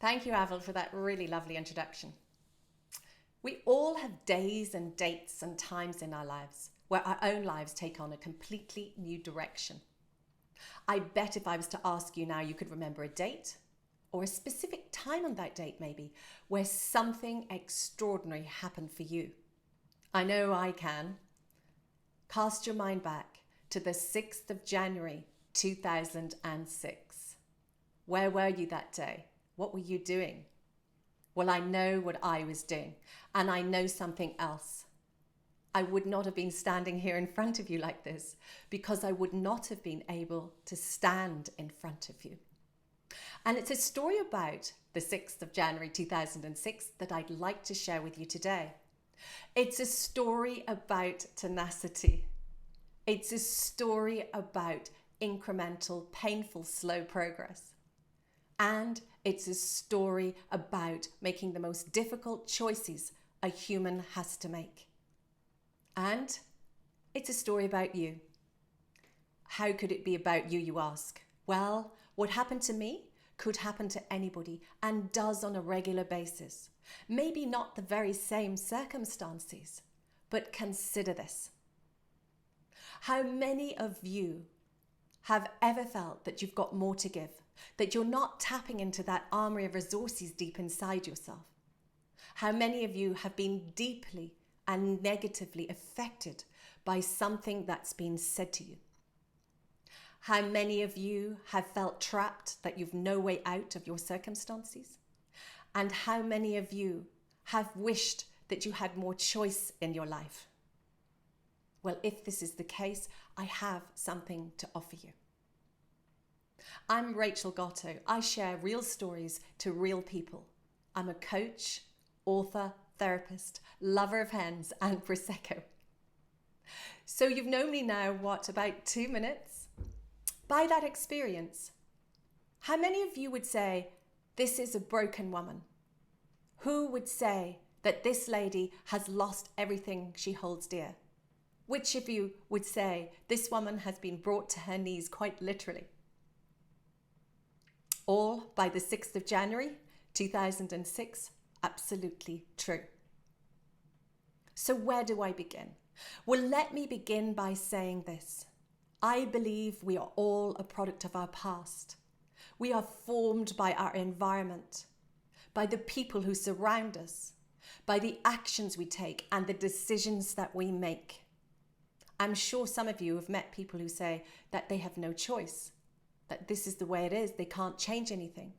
Thank you, Avril, for that really lovely introduction. We all have days and dates and times in our lives where our own lives take on a completely new direction. I bet if I was to ask you now, you could remember a date or a specific time on that date, maybe, where something extraordinary happened for you. I know I can. Cast your mind back to the 6th of January 2006. Where were you that day? What were you doing? Well, I know what I was doing, and I know something else. I would not have been standing here in front of you like this because I would not have been able to stand in front of you. And it's a story about the 6th of January 2006 that I'd like to share with you today. It's a story about tenacity. It's a story about incremental, painful, slow progress. And it's a story about making the most difficult choices a human has to make. And it's a story about you. How could it be about you, you ask? Well, what happened to me could happen to anybody and does on a regular basis. Maybe not the very same circumstances, but consider this. How many of you have ever felt that you've got more to give, that you're not tapping into that armory of resources deep inside yourself? How many of you have been deeply and negatively affected by something that's been said to you? How many of you have felt trapped, that you've no way out of your circumstances? And how many of you have wished that you had more choice in your life? Well, if this is the case, I have something to offer you. I'm Rachel Gatto. I share real stories to real people. I'm a coach, author, therapist, lover of hens and Prosecco. So you've known me now, about 2 minutes? By that experience, how many of you would say, this is a broken woman? Who would say that this lady has lost everything she holds dear? Which of you would say this woman has been brought to her knees quite literally? All by the 6th of January 2006? Absolutely true. So where do I begin? Well, let me begin by saying this. I believe we are all a product of our past. We are formed by our environment, by the people who surround us, by the actions we take and the decisions that we make. I'm sure some of you have met people who say that they have no choice, that this is the way it is, they can't change anything.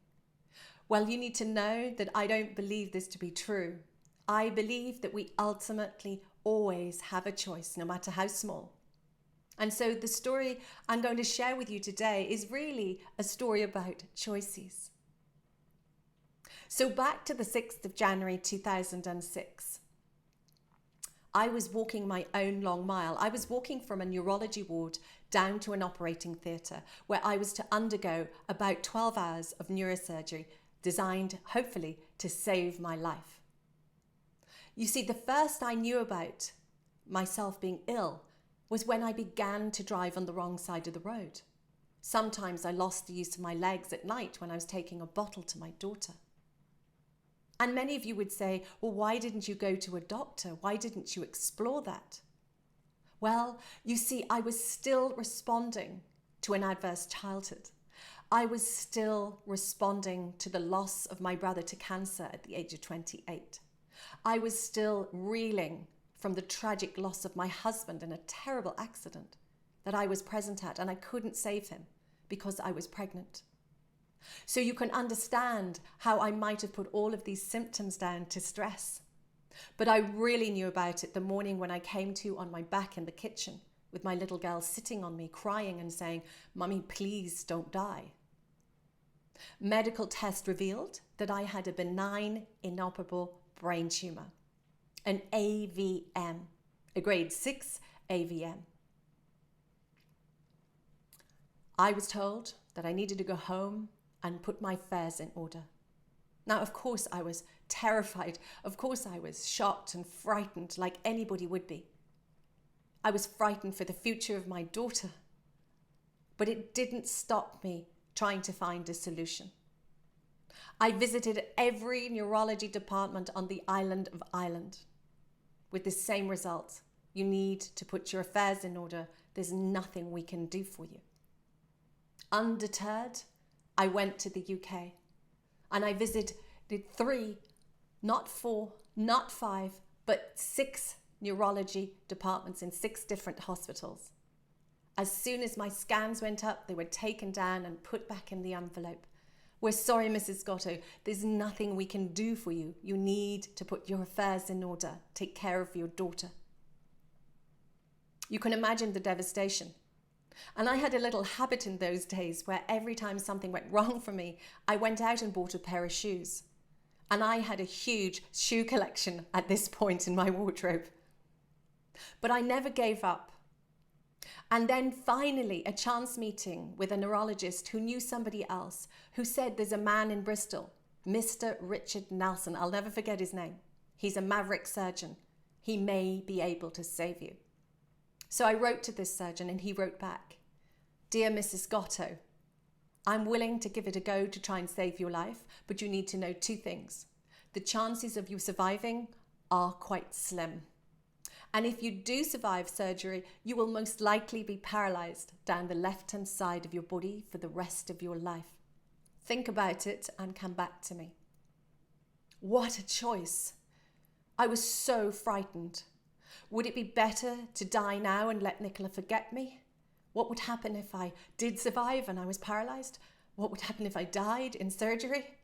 Well, you need to know that I don't believe this to be true. I believe that we ultimately always have a choice, no matter how small. And so the story I'm going to share with you today is really a story about choices. So back to the 6th of January 2006. I was walking my own long mile. I was walking from a neurology ward down to an operating theatre where I was to undergo about 12 hours of neurosurgery designed, hopefully, to save my life. You see, the first I knew about myself being ill was when I began to drive on the wrong side of the road. Sometimes I lost the use of my legs at night when I was taking a bottle to my daughter. And many of you would say, well, why didn't you go to a doctor? Why didn't you explore that? Well, you see, I was still responding to an adverse childhood. I was still responding to the loss of my brother to cancer at the age of 28. I was still reeling from the tragic loss of my husband in a terrible accident that I was present at, and I couldn't save him because I was pregnant. So you can understand how I might have put all of these symptoms down to stress. But I really knew about it the morning when I came to on my back in the kitchen with my little girl sitting on me crying and saying, "Mummy, please don't die." Medical test revealed that I had a benign inoperable brain tumour, an AVM, a grade 6 AVM. I was told that I needed to go home and put my affairs in order. Now, of course, I was terrified. Of course, I was shocked and frightened like anybody would be. I was frightened for the future of my daughter. But it didn't stop me trying to find a solution. I visited every neurology department on the island of Ireland with the same result. You need to put your affairs in order. There's nothing we can do for you. Undeterred, I went to the UK and I visited 3, not 4, not 5, but 6 neurology departments in 6 different hospitals. As soon as my scans went up, they were taken down and put back in the envelope. We're sorry, Mrs. Scotto, there's nothing we can do for you. You need to put your affairs in order. Take care of your daughter. You can imagine the devastation. And I had a little habit in those days where every time something went wrong for me, I went out and bought a pair of shoes. And I had a huge shoe collection at this point in my wardrobe. But I never gave up. And then finally, a chance meeting with a neurologist who knew somebody else, who said there's a man in Bristol, Mr. Richard Nelson. I'll never forget his name. He's a maverick surgeon. He may be able to save you. So I wrote to this surgeon and he wrote back, "Dear Mrs. Scotto, I'm willing to give it a go to try and save your life, but you need to know 2 things. The chances of you surviving are quite slim. And if you do survive surgery, you will most likely be paralyzed down the left-hand side of your body for the rest of your life. Think about it and come back to me." What a choice. I was so frightened. Would it be better to die now and let Nicola forget me? What would happen if I did survive and I was paralyzed? What would happen if I died in surgery?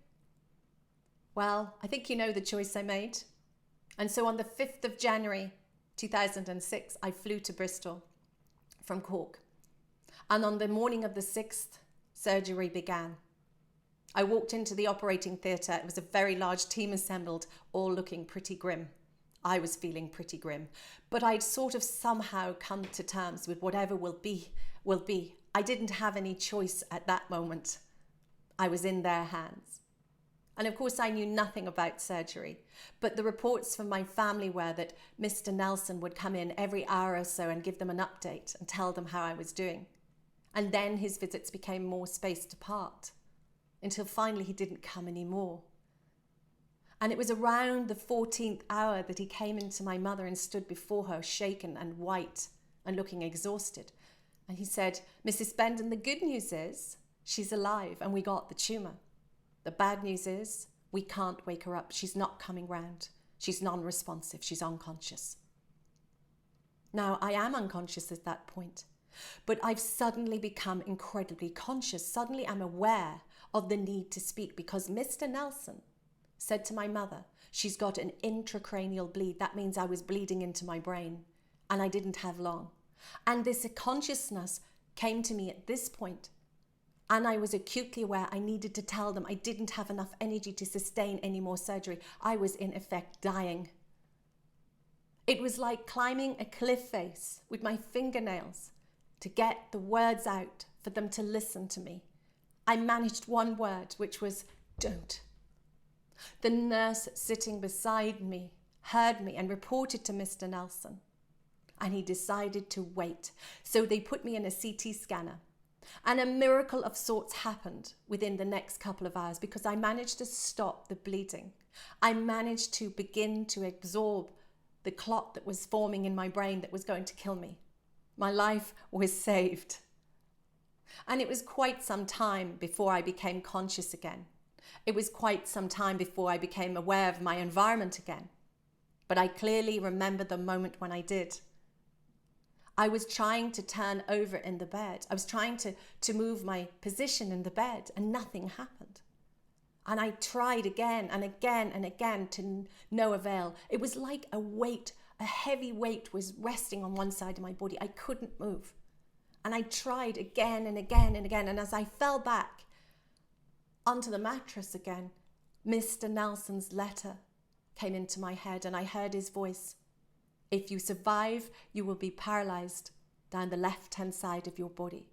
Well, I think you know the choice I made. And so on the 5th of January 2006, I flew to Bristol from Cork. And on the morning of the 6th, surgery began. I walked into the operating theatre. It was a very large team assembled, all looking pretty grim. I was feeling pretty grim, but I'd sort of somehow come to terms with whatever will be, will be. I didn't have any choice at that moment. I was in their hands. And of course, I knew nothing about surgery, but the reports from my family were that Mr. Nelson would come in every hour or so and give them an update and tell them how I was doing. And then his visits became more spaced apart, until finally he didn't come anymore. And it was around the 14th hour that he came into my mother and stood before her, shaken and white and looking exhausted. And he said, "Mrs. Bendon, the good news is she's alive and we got the tumour. The bad news is we can't wake her up. She's not coming round. She's non-responsive. She's unconscious." Now, I am unconscious at that point, but I've suddenly become incredibly conscious. Suddenly I'm aware of the need to speak because Mr. Nelson said to my mother, she's got an intracranial bleed. That means I was bleeding into my brain and I didn't have long. And this consciousness came to me at this point, and I was acutely aware I needed to tell them I didn't have enough energy to sustain any more surgery. I was in effect dying. It was like climbing a cliff face with my fingernails to get the words out for them to listen to me. I managed one word, which was "don't." The nurse sitting beside me heard me and reported to Mr. Nelson, and he decided to wait. So they put me in a CT scanner, and a miracle of sorts happened within the next couple of hours because I managed to stop the bleeding. I managed to begin to absorb the clot that was forming in my brain that was going to kill me. My life was saved. And it was quite some time before I became conscious again. It was quite some time before I became aware of my environment again. But I clearly remember the moment when I did. I was trying to turn over in the bed. I was trying to move my position in the bed and nothing happened. And I tried again and again and again to no avail. It was like a weight, a heavy weight was resting on one side of my body. I couldn't move. And I tried again and again and again. And as I fell back onto the mattress again, Mr. Nelson's letter came into my head and I heard his voice. "If you survive, you will be paralyzed down the left-hand side of your body."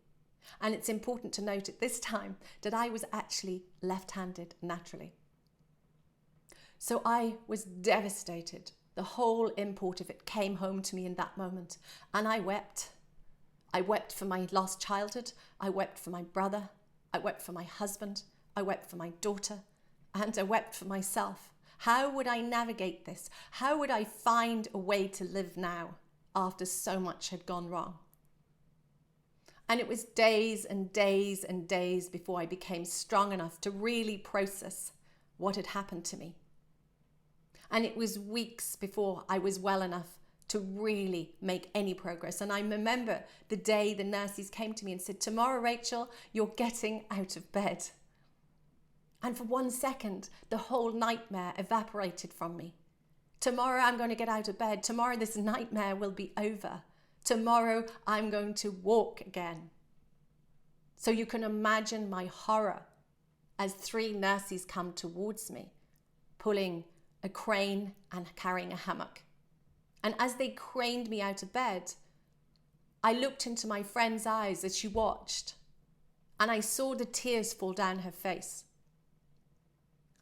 And it's important to note at this time that I was actually left-handed naturally. So I was devastated. The whole import of it came home to me in that moment. And I wept. I wept for my lost childhood. I wept for my brother. I wept for my husband. I wept for my daughter. and I wept for myself. How would I navigate this? How would I find a way to live now after so much had gone wrong? And it was days and days and days before I became strong enough to really process what had happened to me. And it was weeks before I was well enough to really make any progress. And I remember the day the nurses came to me and said, "Tomorrow, Rachel, you're getting out of bed." And for 1 second, the whole nightmare evaporated from me. Tomorrow I'm going to get out of bed. Tomorrow this nightmare will be over. Tomorrow I'm going to walk again. So you can imagine my horror as 3 nurses come towards me, pulling a crane and carrying a hammock. And as they craned me out of bed, I looked into my friend's eyes as she watched, and I saw the tears fall down her face.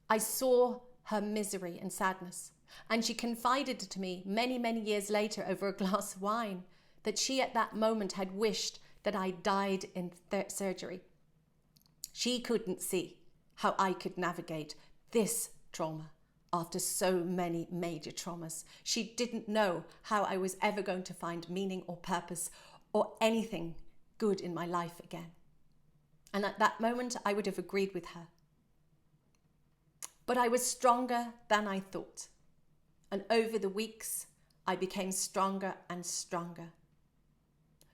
I saw her misery and sadness, and she confided to me many, many years later over a glass of wine that she at that moment had wished that I died in surgery. She couldn't see how I could navigate this trauma after so many major traumas. She didn't know how I was ever going to find meaning or purpose or anything good in my life again. And at that moment, I would have agreed with her. But I was stronger than I thought. And over the weeks, I became stronger and stronger.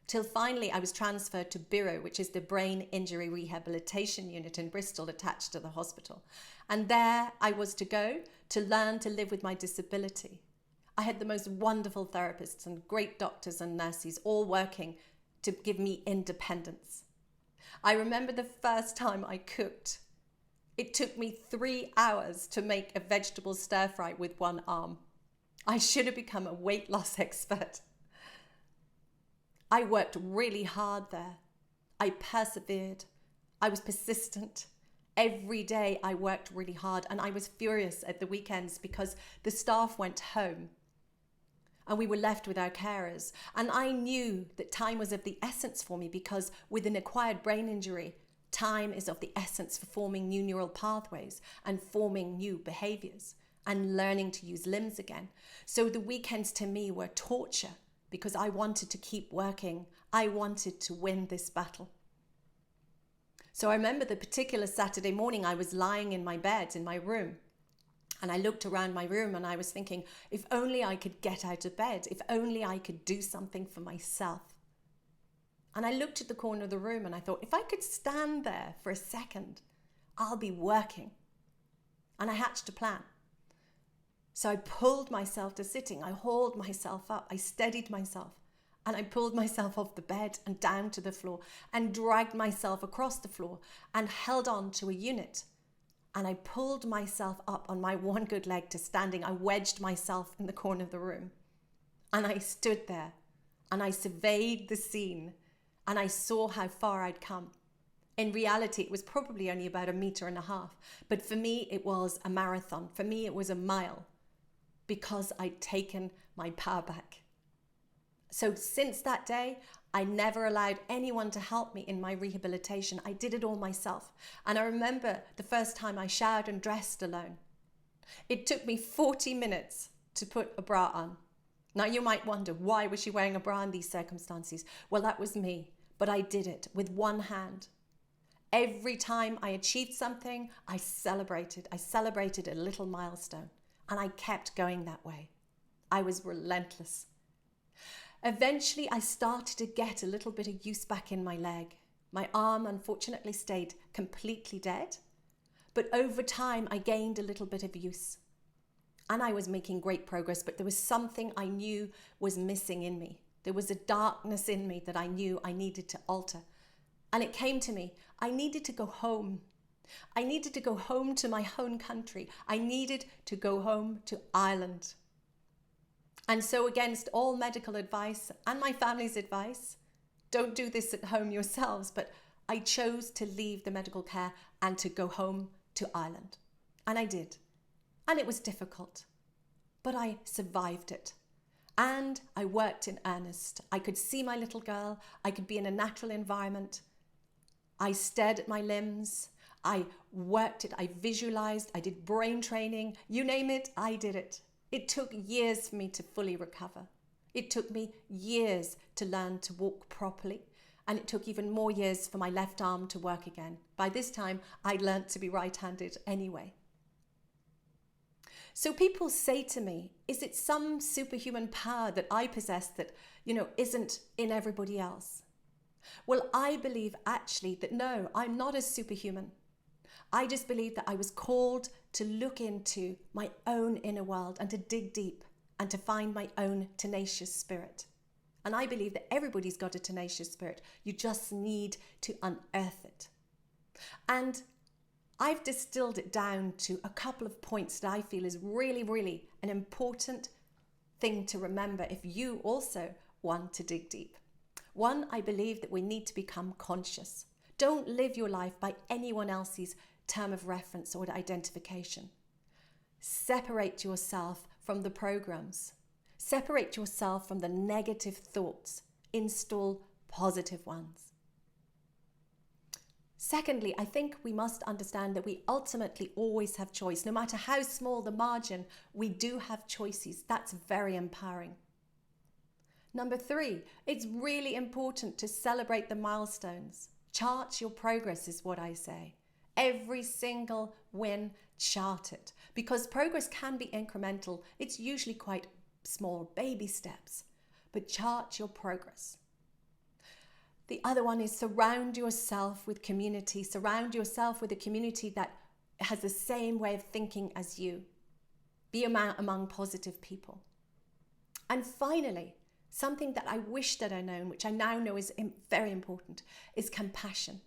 Till finally I was transferred to Biro, which is the Brain Injury Rehabilitation Unit in Bristol attached to the hospital. And there I was to go to learn to live with my disability. I had the most wonderful therapists and great doctors and nurses all working to give me independence. I remember the first time I cooked. It took me 3 hours to make a vegetable stir fry with one arm. I should have become a weight loss expert. I worked really hard there. I persevered. I was persistent. Every day I worked really hard, and I was furious at the weekends because the staff went home and we were left with our carers. And I knew that time was of the essence for me because with an acquired brain injury, time is of the essence for forming new neural pathways and forming new behaviors and learning to use limbs again. So the weekends to me were torture because I wanted to keep working. I wanted to win this battle. So I remember the particular Saturday morning I was lying in my bed in my room, and I looked around my room and I was thinking, if only I could get out of bed, if only I could do something for myself. And I looked at the corner of the room and I thought, if I could stand there for a second, I'll be working. And I hatched a plan. So I pulled myself to sitting. I hauled myself up. I steadied myself. And I pulled myself off the bed and down to the floor and dragged myself across the floor and held on to a unit. And I pulled myself up on my one good leg to standing. I wedged myself in the corner of the room. And I stood there and I surveyed the scene and I saw how far I'd come. In reality, it was probably only about 1.5 meters, but for me, it was a marathon. For me, it was a mile because I'd taken my power back. So since that day, I never allowed anyone to help me in my rehabilitation. I did it all myself. And I remember the first time I showered and dressed alone. It took me 40 minutes to put a bra on. Now you might wonder, why was she wearing a bra in these circumstances? Well, that was me, but I did it with one hand. Every time I achieved something, I celebrated. I celebrated a little milestone, and I kept going that way. I was relentless. Eventually, I started to get a little bit of use back in my leg. My arm, unfortunately, stayed completely dead, but over time, I gained a little bit of use. And I was making great progress, but there was something I knew was missing in me. There was a darkness in me that I knew I needed to alter. And it came to me, I needed to go home. I needed to go home to my home country. I needed to go home to Ireland. And so against all medical advice and my family's advice, don't do this at home yourselves, but I chose to leave the medical care and to go home to Ireland. And I did. And it was difficult, but I survived it. And I worked in earnest. I could see my little girl. I could be in a natural environment. I stared at my limbs. I worked it, I visualized, I did brain training, you name it, I did it. It took years for me to fully recover. It took me years to learn to walk properly, and it took even more years for my left arm to work again. By this time, I'd learnt to be right-handed anyway. So people say to me, is it some superhuman power that I possess that, isn't in everybody else? Well, I believe actually that no, I'm not a superhuman. I just believe that I was called to look into my own inner world and to dig deep and to find my own tenacious spirit. And I believe that everybody's got a tenacious spirit. You just need to unearth it. And I've distilled it down to a couple of points that I feel is really, really an important thing to remember if you also want to dig deep. One, I believe that we need to become conscious. Don't live your life by anyone else's term of reference or identification. Separate yourself from the programs. Separate yourself from the negative thoughts. Install positive ones. Secondly, I think we must understand that we ultimately always have choice. No matter how small the margin, we do have choices. That's very empowering. Number 3, it's really important to celebrate the milestones. Chart your progress is what I say. Every single win, chart it. Because progress can be incremental. It's usually quite small baby steps. But chart your progress. The other one is surround yourself with community. Surround yourself with a community that has the same way of thinking as you. Be among positive people. And finally, something that I wish that I'd known, which I now know is very important, is compassion.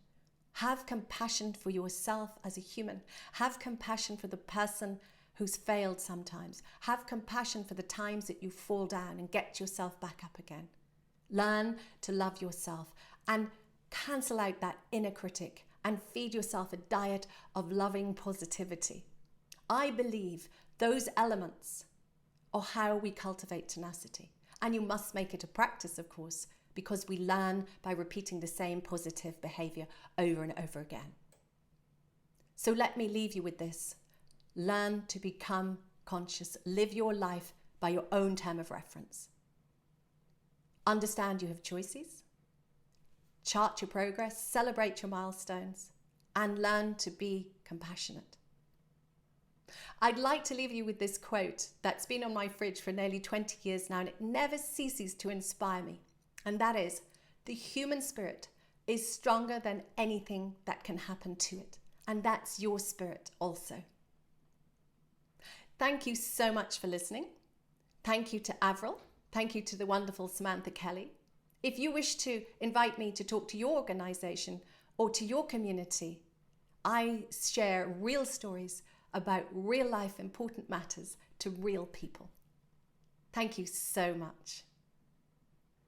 Have compassion for yourself as a human. Have compassion for the person who's failed sometimes. Have compassion for the times that you fall down and get yourself back up again. Learn to love yourself and cancel out that inner critic and feed yourself a diet of loving positivity. I believe those elements are how we cultivate tenacity. And you must make it a practice, of course, because we learn by repeating the same positive behavior over and over again. So let me leave you with this. Learn to become conscious. Live your life by your own term of reference. Understand you have choices. Chart your progress. Celebrate your milestones. And learn to be compassionate. I'd like to leave you with this quote that's been on my fridge for nearly 20 years now, and it never ceases to inspire me. And that is, the human spirit is stronger than anything that can happen to it. And that's your spirit also. Thank you so much for listening. Thank you to Avril. Thank you to the wonderful Samantha Kelly. If you wish to invite me to talk to your organisation or to your community, I share real stories about real life important matters to real people. Thank you so much.